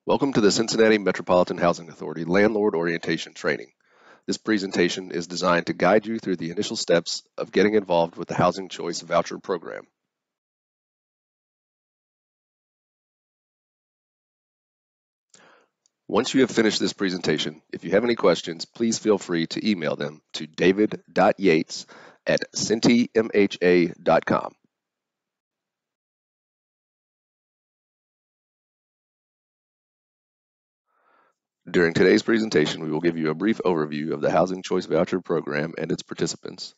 Welcome to the Cincinnati Metropolitan Housing Authority Landlord Orientation Training. This presentation is designed to guide you through the initial steps of getting involved with the Housing Choice Voucher Program. Once you have finished this presentation, if you have any questions, please feel free to email them to david.yates@cintimha.com. During today's presentation, we will give you a brief overview of the Housing Choice Voucher Program and its participants,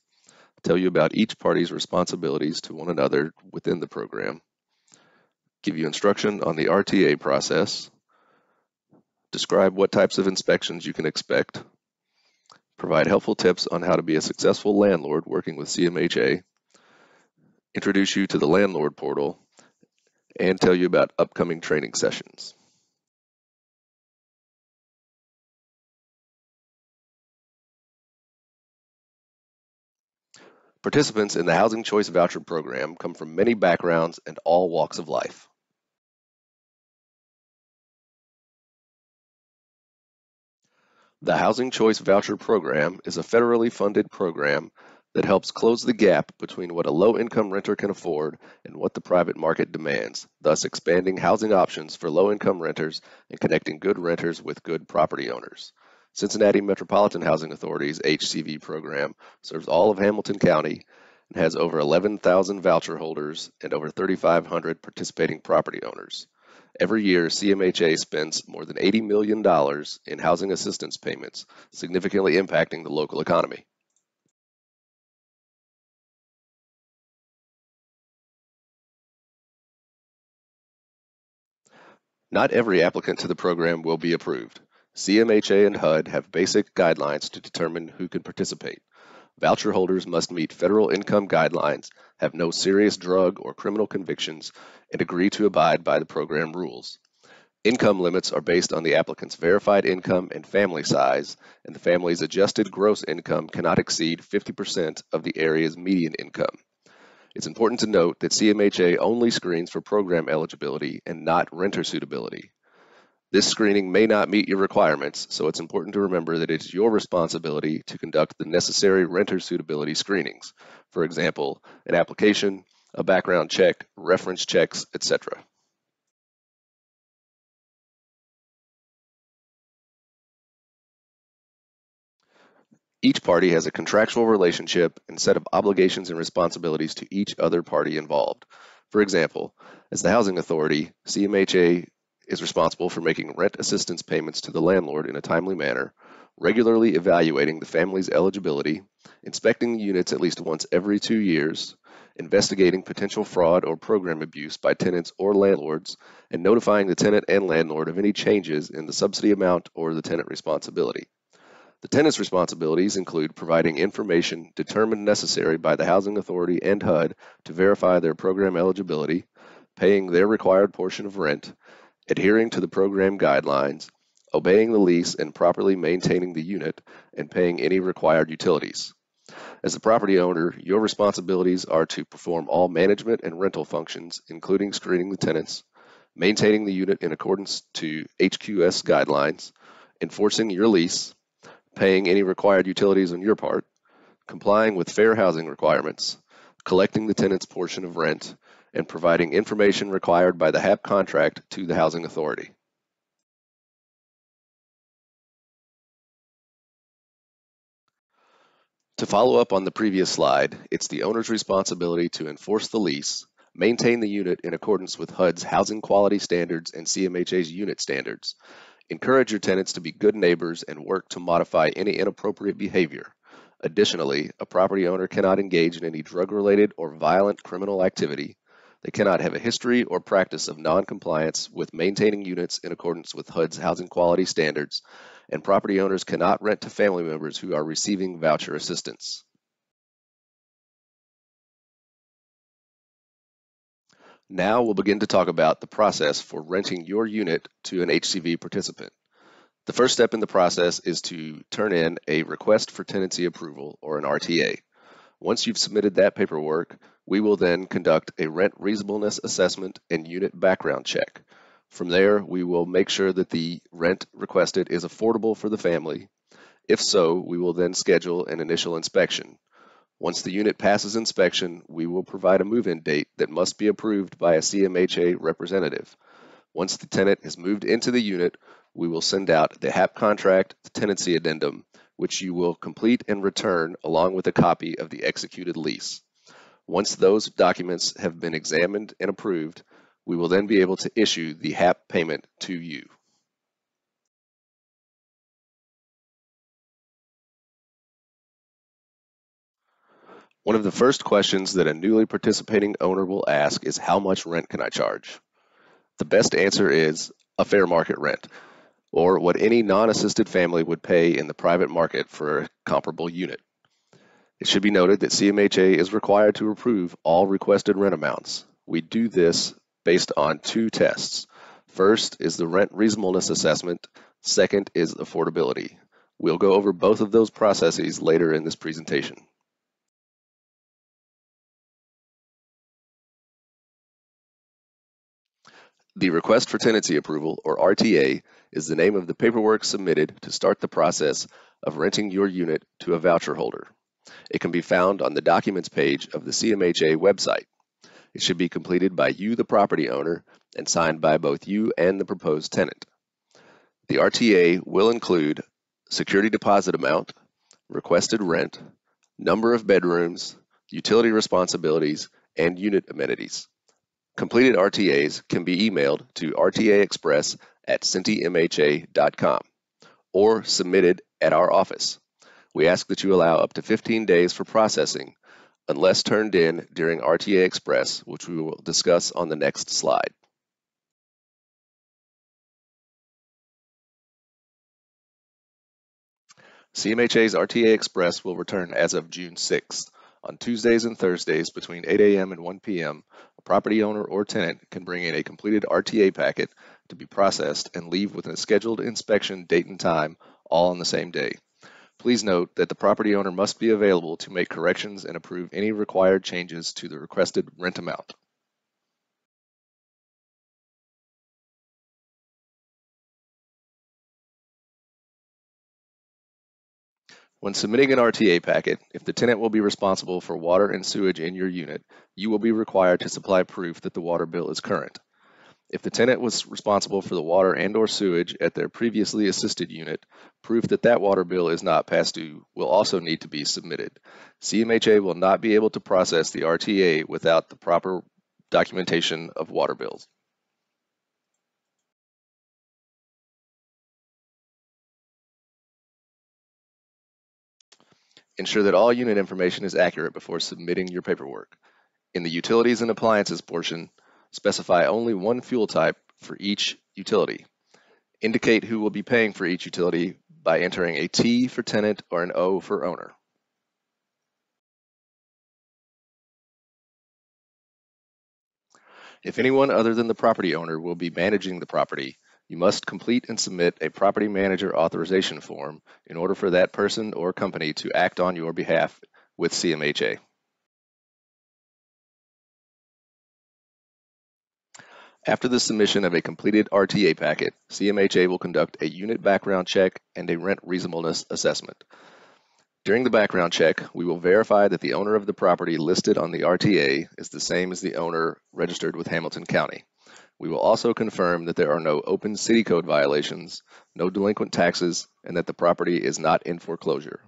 tell you about each party's responsibilities to one another within the program, give you instruction on the RTA process, describe what types of inspections you can expect, provide helpful tips on how to be a successful landlord working with CMHA, introduce you to the Landlord Portal, and tell you about upcoming training sessions. Participants in the Housing Choice Voucher Program come from many backgrounds and all walks of life. The Housing Choice Voucher Program is a federally funded program that helps close the gap between what a low-income renter can afford and what the private market demands, thus expanding housing options for low-income renters and connecting good renters with good property owners. Cincinnati Metropolitan Housing Authority's HCV program serves all of Hamilton County and has over 11,000 voucher holders and over 3,500 participating property owners. Every year, CMHA spends more than $80 million in housing assistance payments, significantly impacting the local economy. Not every applicant to the program will be approved. CMHA and HUD have basic guidelines to determine who can participate. Voucher holders must meet federal income guidelines, have no serious drug or criminal convictions, and agree to abide by the program rules. Income limits are based on the applicant's verified income and family size, and the family's adjusted gross income cannot exceed 50% of the area's median income. It's important to note that CMHA only screens for program eligibility and not renter suitability. This screening may not meet your requirements, so it's important to remember that it's your responsibility to conduct the necessary renter suitability screenings. For example, an application, a background check, reference checks, etc. Each party has a contractual relationship and set of obligations and responsibilities to each other party involved. For example, as the Housing Authority, CMHA is responsible for making rent assistance payments to the landlord in a timely manner, regularly evaluating the family's eligibility, inspecting the units at least once every 2 years, investigating potential fraud or program abuse by tenants or landlords, and notifying the tenant and landlord of any changes in the subsidy amount or the tenant responsibility. The tenant's responsibilities include providing information determined necessary by the Housing Authority and HUD to verify their program eligibility, paying their required portion of rent, adhering to the program guidelines, obeying the lease and properly maintaining the unit, and paying any required utilities. As the property owner, your responsibilities are to perform all management and rental functions, including screening the tenants, maintaining the unit in accordance to HQS guidelines, enforcing your lease, paying any required utilities on your part, complying with fair housing requirements, collecting the tenant's portion of rent, and providing information required by the HAP contract to the Housing Authority. To follow up on the previous slide, it's the owner's responsibility to enforce the lease, maintain the unit in accordance with HUD's housing quality standards and CMHA's unit standards, encourage your tenants to be good neighbors and work to modify any inappropriate behavior. Additionally, a property owner cannot engage in any drug-related or violent criminal activity. They cannot have a history or practice of non-compliance with maintaining units in accordance with HUD's housing quality standards, and property owners cannot rent to family members who are receiving voucher assistance. Now we'll begin to talk about the process for renting your unit to an HCV participant. The first step in the process is to turn in a request for tenancy approval, or an RTA. Once you've submitted that paperwork, we will then conduct a rent reasonableness assessment and unit background check. From there, we will make sure that the rent requested is affordable for the family. If so, we will then schedule an initial inspection. Once the unit passes inspection, we will provide a move-in date that must be approved by a CMHA representative. Once the tenant has moved into the unit, we will send out the HAP contract, the tenancy addendum, which you will complete and return along with a copy of the executed lease. Once those documents have been examined and approved, we will then be able to issue the HAP payment to you. One of the first questions that a newly participating owner will ask is, how much rent can I charge? The best answer is a fair market rent, or what any non-assisted family would pay in the private market for a comparable unit. It should be noted that CMHA is required to approve all requested rent amounts. We do this based on two tests. First is the rent reasonableness assessment. Second is affordability. We'll go over both of those processes later in this presentation. The request for tenancy approval, or RTA, is the name of the paperwork submitted to start the process of renting your unit to a voucher holder. It can be found on the documents page of the CMHA website. It should be completed by you, the property owner, and signed by both you and the proposed tenant. The RTA will include security deposit amount, requested rent, number of bedrooms, utility responsibilities, and unit amenities. Completed RTAs can be emailed to rtaexpress@cintymha.com or submitted at our office. We ask that you allow up to 15 days for processing, unless turned in during RTA Express, which we will discuss on the next slide. CMHA's RTA Express will return as of June 6th. On Tuesdays and Thursdays between 8 a.m. and 1 p.m., a property owner or tenant can bring in a completed RTA packet to be processed and leave with a scheduled inspection date and time, all on the same day. Please note that the property owner must be available to make corrections and approve any required changes to the requested rent amount. When submitting an RTA packet, if the tenant will be responsible for water and sewage in your unit, you will be required to supply proof that the water bill is current. If the tenant was responsible for the water and/or sewage at their previously assisted unit, proof that that water bill is not past due will also need to be submitted. CMHA will not be able to process the RTA without the proper documentation of water bills. Ensure that all unit information is accurate before submitting your paperwork. In the utilities and appliances portion, specify only one fuel type for each utility. Indicate who will be paying for each utility by entering a T for tenant or an O for owner. If anyone other than the property owner will be managing the property, you must complete and submit a property manager authorization form in order for that person or company to act on your behalf with CMHA. After the submission of a completed RTA packet, CMHA will conduct a unit background check and a rent reasonableness assessment. During the background check, we will verify that the owner of the property listed on the RTA is the same as the owner registered with Hamilton County. We will also confirm that there are no open city code violations, no delinquent taxes, and that the property is not in foreclosure.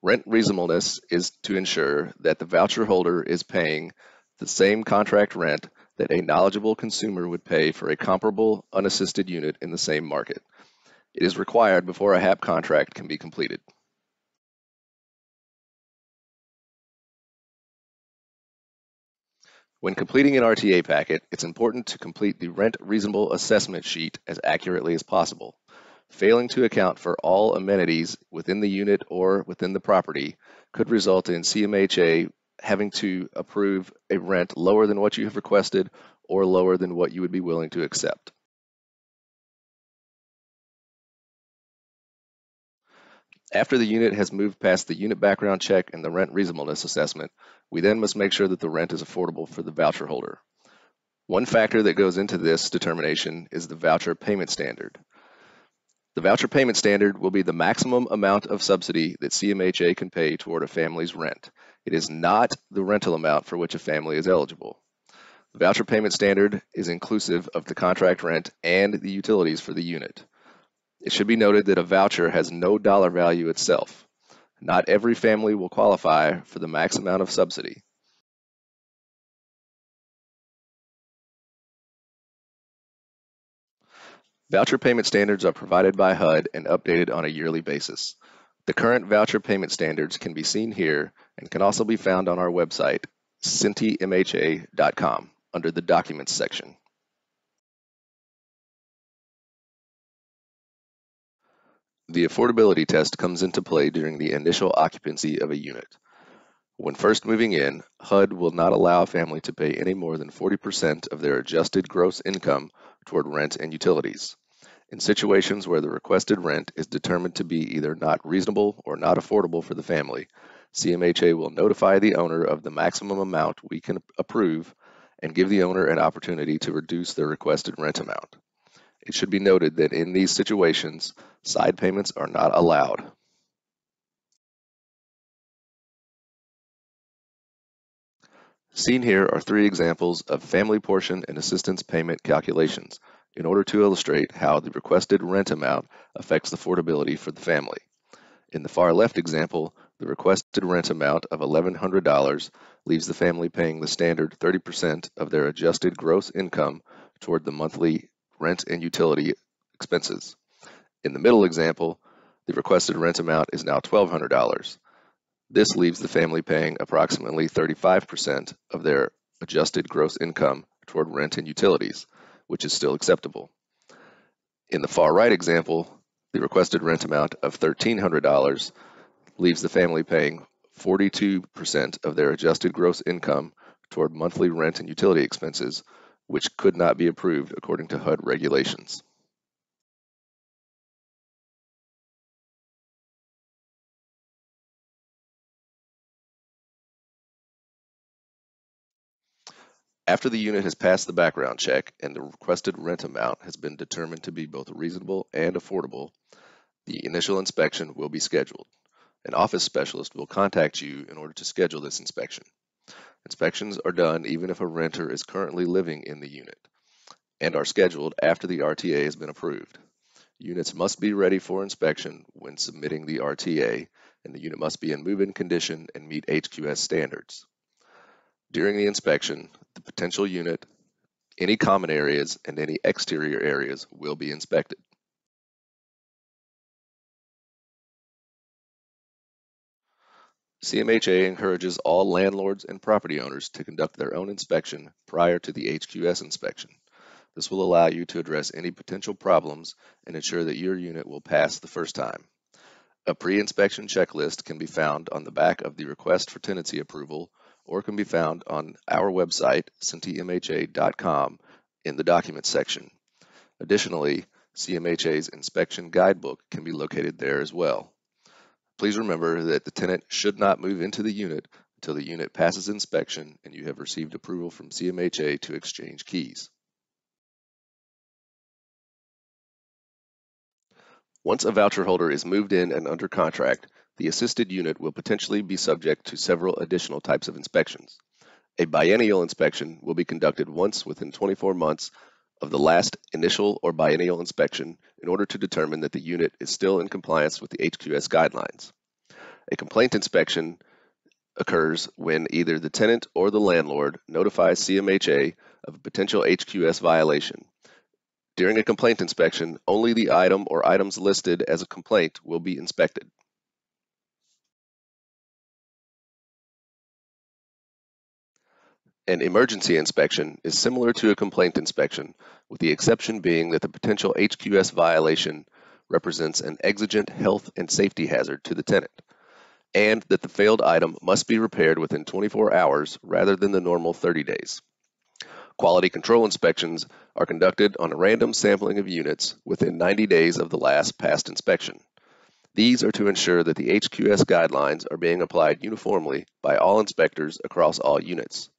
Rent reasonableness is to ensure that the voucher holder is paying the same contract rent that a knowledgeable consumer would pay for a comparable unassisted unit in the same market. It is required before a HAP contract can be completed. When completing an RTA packet, it's important to complete the rent reasonable assessment sheet as accurately as possible. Failing to account for all amenities within the unit or within the property could result in CMHA having to approve a rent lower than what you have requested or lower than what you would be willing to accept. After the unit has moved past the unit background check and the rent reasonableness assessment, we then must make sure that the rent is affordable for the voucher holder. One factor that goes into this determination is the voucher payment standard. The voucher payment standard will be the maximum amount of subsidy that CMHA can pay toward a family's rent. It is not the rental amount for which a family is eligible. The voucher payment standard is inclusive of the contract rent and the utilities for the unit. It should be noted that a voucher has no dollar value itself. Not every family will qualify for the max amount of subsidy. Voucher payment standards are provided by HUD and updated on a yearly basis. The current voucher payment standards can be seen here and can also be found on our website, cintymha.com, under the Documents section. The affordability test comes into play during the initial occupancy of a unit. When first moving in, HUD will not allow a family to pay any more than 40% of their adjusted gross income toward rent and utilities. In situations where the requested rent is determined to be either not reasonable or not affordable for the family, CMHA will notify the owner of the maximum amount we can approve and give the owner an opportunity to reduce their requested rent amount. It should be noted that in these situations, side payments are not allowed. Seen here are 3 examples of family portion and assistance payment calculations in order to illustrate how the requested rent amount affects affordability for the family. In the far left example, the requested rent amount of $1,100 leaves the family paying the standard 30% of their adjusted gross income toward the monthly rent and utility expenses. In the middle example, the requested rent amount is now $1,200. This leaves the family paying approximately 35% of their adjusted gross income toward rent and utilities, which is still acceptable. In the far right example, the requested rent amount of $1,300 leaves the family paying 42% of their adjusted gross income toward monthly rent and utility expenses, which could not be approved according to HUD regulations. After the unit has passed the background check and the requested rent amount has been determined to be both reasonable and affordable, the initial inspection will be scheduled. An office specialist will contact you in order to schedule this inspection. Inspections are done even if a renter is currently living in the unit and are scheduled after the RTA has been approved. Units must be ready for inspection when submitting the RTA, and the unit must be in move-in condition and meet HQS standards. During the inspection, the potential unit, any common areas, and any exterior areas will be inspected. CMHA encourages all landlords and property owners to conduct their own inspection prior to the HQS inspection. This will allow you to address any potential problems and ensure that your unit will pass the first time. A pre-inspection checklist can be found on the back of the request for tenancy approval or can be found on our website, cintymha.com, in the Documents section. Additionally, CMHA's inspection guidebook can be located there as well. Please remember that the tenant should not move into the unit until the unit passes inspection and you have received approval from CMHA to exchange keys. Once a voucher holder is moved in and under contract, the assisted unit will potentially be subject to several additional types of inspections. A biennial inspection will be conducted once within 24 months of the last initial or biennial inspection in order to determine that the unit is still in compliance with the HQS guidelines. A complaint inspection occurs when either the tenant or the landlord notifies CMHA of a potential HQS violation. During a complaint inspection, only the item or items listed as a complaint will be inspected. An emergency inspection is similar to a complaint inspection, with the exception being that the potential HQS violation represents an exigent health and safety hazard to the tenant, and that the failed item must be repaired within 24 hours rather than the normal 30 days. Quality control inspections are conducted on a random sampling of units within 90 days of the last past inspection. These are to ensure that the HQS guidelines are being applied uniformly by all inspectors across all units.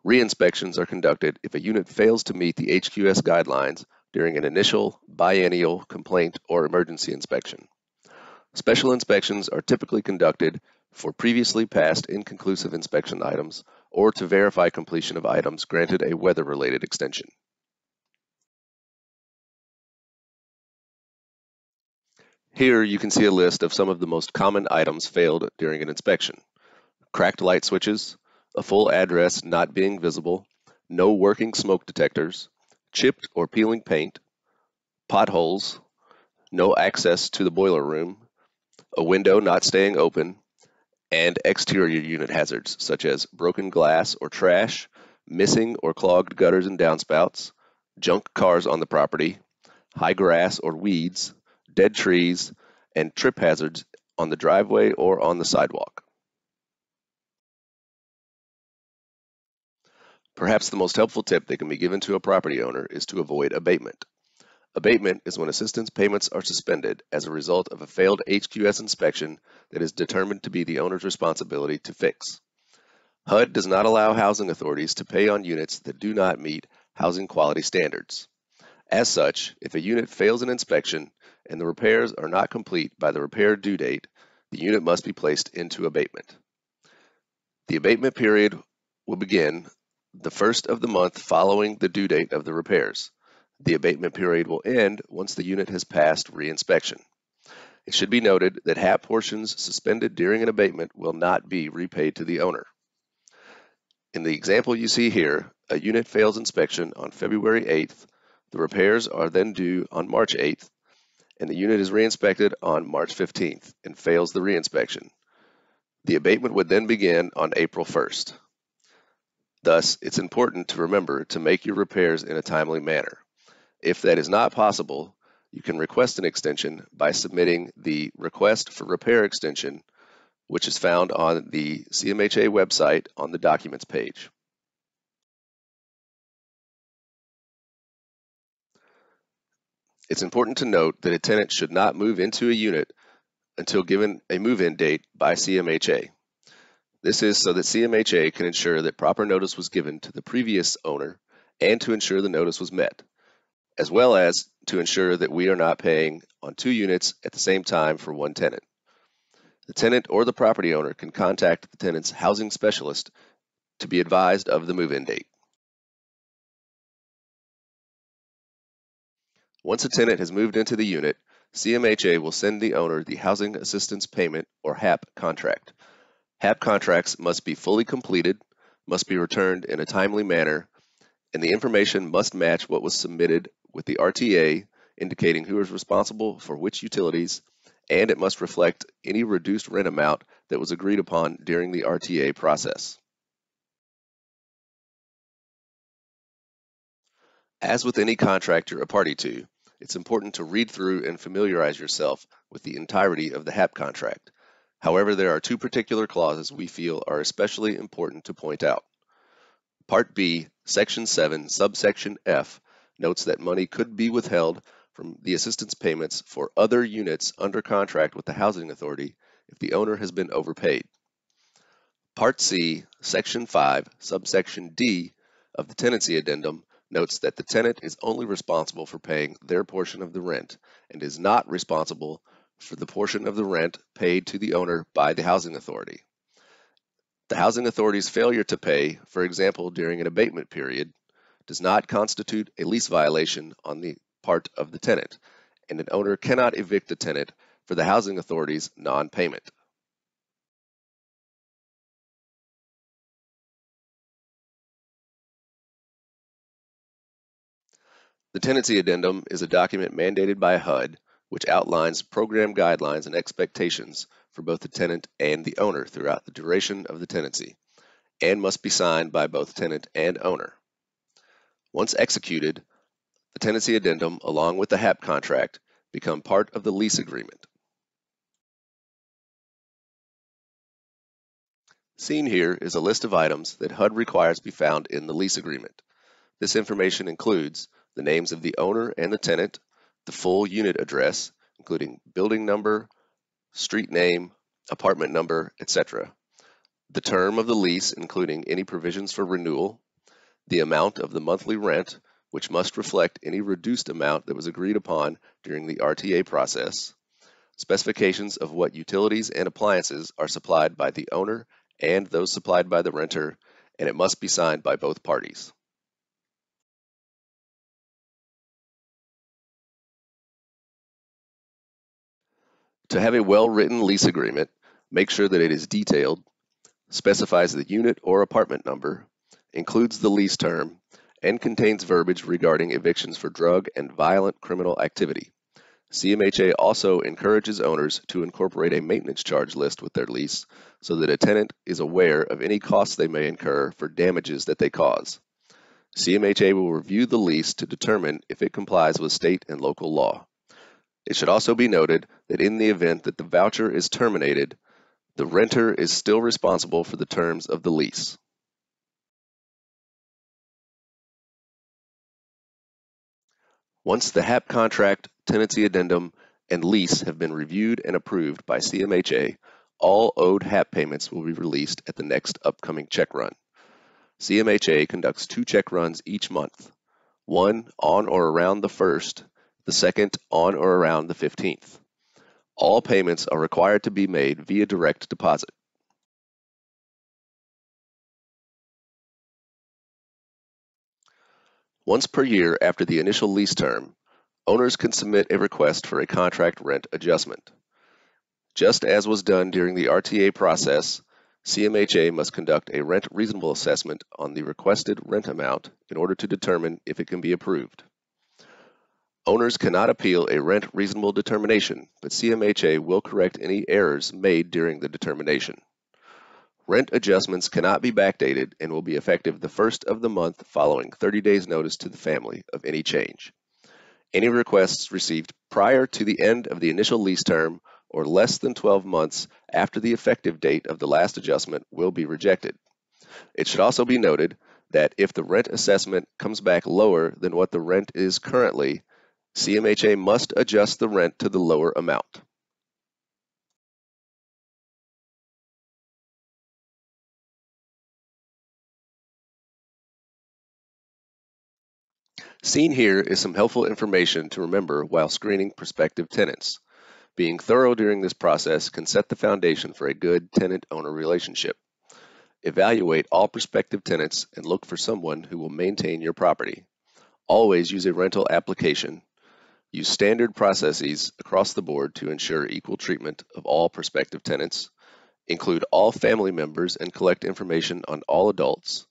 Re-inspections are conducted if a unit fails to meet the HQS guidelines during an initial, biennial, complaint, or emergency inspection. Special inspections are typically conducted for previously passed inconclusive inspection items or to verify completion of items granted a weather-related extension. Here you can see a list of some of the most common items failed during an inspection. Cracked light switches, a full address not being visible, no working smoke detectors, chipped or peeling paint, potholes, no access to the boiler room, a window not staying open, and exterior unit hazards such as broken glass or trash, missing or clogged gutters and downspouts, junk cars on the property, high grass or weeds, dead trees, and trip hazards on the driveway or on the sidewalk. Perhaps the most helpful tip that can be given to a property owner is to avoid abatement. Abatement is when assistance payments are suspended as a result of a failed HQS inspection that is determined to be the owner's responsibility to fix. HUD does not allow housing authorities to pay on units that do not meet housing quality standards. As such, if a unit fails an inspection and the repairs are not complete by the repair due date, the unit must be placed into abatement. The abatement period will begin the first of the month following the due date of the repairs. The abatement period will end once the unit has passed re-inspection. It should be noted that HAP portions suspended during an abatement will not be repaid to the owner. In the example you see here, a unit fails inspection on February 8th, the repairs are then due on March 8th, and the unit is re-inspected on March 15th and fails the re-inspection. The abatement would then begin on April 1st. Thus, it's important to remember to make your repairs in a timely manner. If that is not possible, you can request an extension by submitting the Request for Repair Extension, which is found on the CMHA website on the Documents page. It's important to note that a tenant should not move into a unit until given a move-in date by CMHA. This is so that CMHA can ensure that proper notice was given to the previous owner and to ensure the notice was met, as well as to ensure that we are not paying on 2 units at the same time for 1 tenant. The tenant or the property owner can contact the tenant's housing specialist to be advised of the move-in date. Once a tenant has moved into the unit, CMHA will send the owner the Housing Assistance Payment or HAP contract. HAP contracts must be fully completed, must be returned in a timely manner, and the information must match what was submitted with the RTA, indicating who is responsible for which utilities, and it must reflect any reduced rent amount that was agreed upon during the RTA process. As with any contract you're a party to, it's important to read through and familiarize yourself with the entirety of the HAP contract. However, there are 2 particular clauses we feel are especially important to point out. Part B, Section 7, Subsection F, notes that money could be withheld from the assistance payments for other units under contract with the housing authority if the owner has been overpaid. Part C, Section 5, Subsection D of the Tenancy Addendum notes that the tenant is only responsible for paying their portion of the rent and is not responsible for the portion of the rent paid to the owner by the housing authority. The housing authority's failure to pay, for example during an abatement period, does not constitute a lease violation on the part of the tenant, and an owner cannot evict a tenant for the housing authority's non-payment. The Tenancy Addendum is a document mandated by HUD which outlines program guidelines and expectations for both the tenant and the owner throughout the duration of the tenancy, and must be signed by both tenant and owner. Once executed, the Tenancy Addendum, along with the HAP contract, become part of the lease agreement. Seen here is a list of items that HUD requires be found in the lease agreement. This information includes the names of the owner and the tenant, the full unit address, including building number, street name, apartment number, etc., the term of the lease, including any provisions for renewal, the amount of the monthly rent, which must reflect any reduced amount that was agreed upon during the RTA process, specifications of what utilities and appliances are supplied by the owner and those supplied by the renter, and it must be signed by both parties. To have a well-written lease agreement, make sure that it is detailed, specifies the unit or apartment number, includes the lease term, and contains verbiage regarding evictions for drug and violent criminal activity. CMHA also encourages owners to incorporate a maintenance charge list with their lease so that a tenant is aware of any costs they may incur for damages that they cause. CMHA will review the lease to determine if it complies with state and local law. It should also be noted that in the event that the voucher is terminated, the renter is still responsible for the terms of the lease. Once the HAP contract, tenancy addendum, and lease have been reviewed and approved by CMHA, all owed HAP payments will be released at the next upcoming check run. CMHA conducts 2 check runs each month, one on or around the 1st, the second on or around the 15th. All payments are required to be made via direct deposit. Once per year after the initial lease term, owners can submit a request for a contract rent adjustment. Just as was done during the RTA process, CMHA must conduct a rent reasonable assessment on the requested rent amount in order to determine if it can be approved. Owners cannot appeal a rent reasonable determination, but CMHA will correct any errors made during the determination. Rent adjustments cannot be backdated and will be effective the first of the month following 30 days notice to the family of any change. Any requests received prior to the end of the initial lease term or less than 12 months after the effective date of the last adjustment will be rejected. It should also be noted that if the rent assessment comes back lower than what the rent is currently, CMHA must adjust the rent to the lower amount. Seen here is some helpful information to remember while screening prospective tenants. Being thorough during this process can set the foundation for a good tenant-owner relationship. Evaluate all prospective tenants and look for someone who will maintain your property. Always use a rental application. Use standard processes across the board to ensure equal treatment of all prospective tenants. Include all family members and collect information on all adults.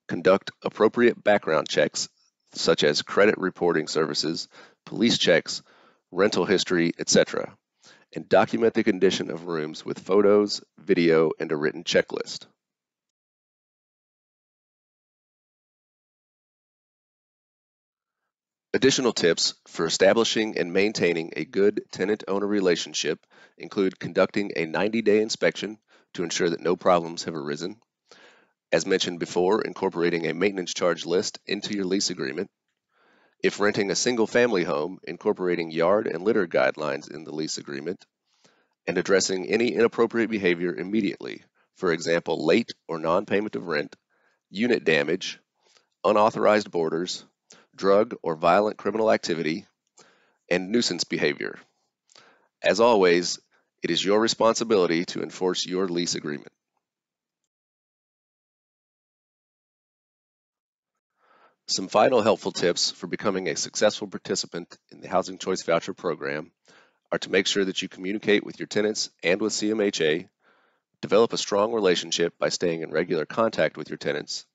Conduct appropriate background checks such as credit reporting services, police checks, rental history, etc., and document the condition of rooms with photos, video, and a written checklist. Additional tips for establishing and maintaining a good tenant-owner relationship include conducting a 90-day inspection to ensure that no problems have arisen. As mentioned before, incorporating a maintenance charge list into your lease agreement. If renting a single-family home, incorporating yard and litter guidelines in the lease agreement, and addressing any inappropriate behavior immediately, for example, late or non-payment of rent, unit damage, unauthorized boarders, drug or violent criminal activity, and nuisance behavior. As always, it is your responsibility to enforce your lease agreement. Some final helpful tips for becoming a successful participant in the Housing Choice Voucher Program are to make sure that you communicate with your tenants and with CMHA, develop a strong relationship by staying in regular contact with your tenants,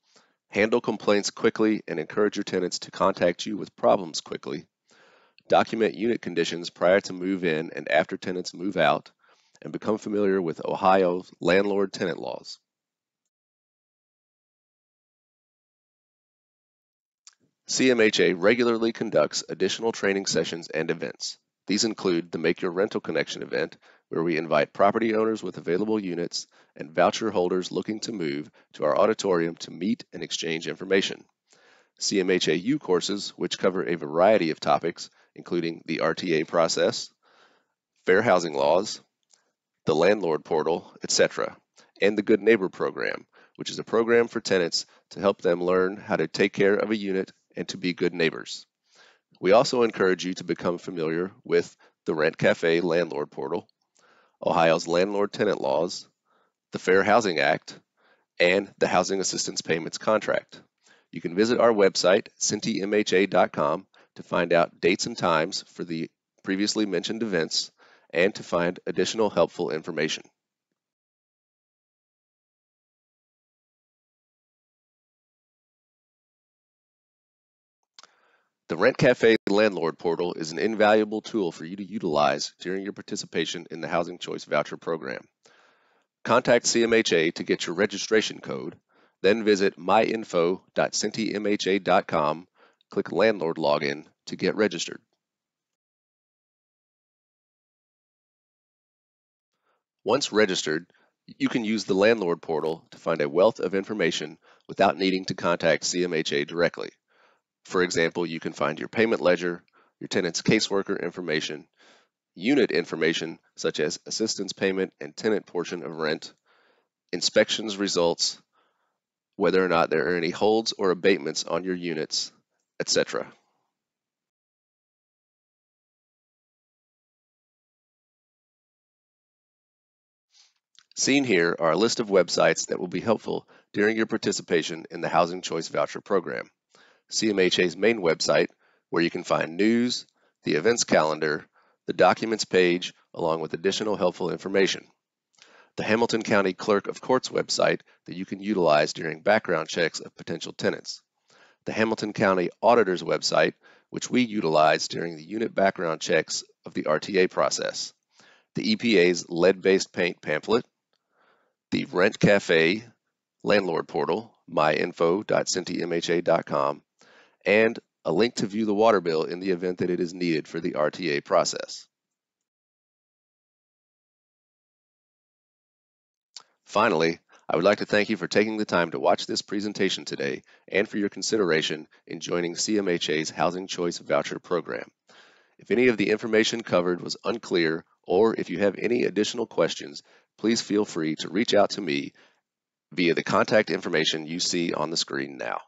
handle complaints quickly and encourage your tenants to contact you with problems quickly, document unit conditions prior to move-in and after tenants move out, and become familiar with Ohio's landlord-tenant laws. CMHA regularly conducts additional training sessions and events. These include the Make Your Rental Connection event, where we invite property owners with available units and voucher holders looking to move to our auditorium to meet and exchange information. CMHA-U courses, which cover a variety of topics, including the RTA process, fair housing laws, the Landlord Portal, etc., and the Good Neighbor program, which is a program for tenants to help them learn how to take care of a unit and to be good neighbors. We also encourage you to become familiar with the Rent Cafe Landlord Portal, Ohio's landlord tenant laws, the Fair Housing Act, and the Housing Assistance Payments Contract. You can visit our website, cintymha.com, to find out dates and times for the previously mentioned events and to find additional helpful information. The Rent Cafe Landlord Portal is an invaluable tool for you to utilize during your participation in the Housing Choice Voucher Program. Contact CMHA to get your registration code, then visit myinfo.cintymha.com, click Landlord Login to get registered. Once registered, you can use the Landlord Portal to find a wealth of information without needing to contact CMHA directly. For example, you can find your payment ledger, your tenant's caseworker information, unit information such as assistance payment and tenant portion of rent, inspections results, whether or not there are any holds or abatements on your units, etc. Seen here are a list of websites that will be helpful during your participation in the Housing Choice Voucher Program. CMHA's main website, where you can find news, the events calendar, the documents page, along with additional helpful information. The Hamilton County Clerk of Court's website that you can utilize during background checks of potential tenants. The Hamilton County Auditor's website, which we utilize during the unit background checks of the RTA process. The EPA's lead-based paint pamphlet, the Rent Cafe Landlord Portal, myinfo.cintymha.com, and a link to view the water bill in the event that it is needed for the RTA process. Finally, I would like to thank you for taking the time to watch this presentation today and for your consideration in joining CMHA's Housing Choice Voucher Program. If any of the information covered was unclear, or if you have any additional questions, please feel free to reach out to me via the contact information you see on the screen now.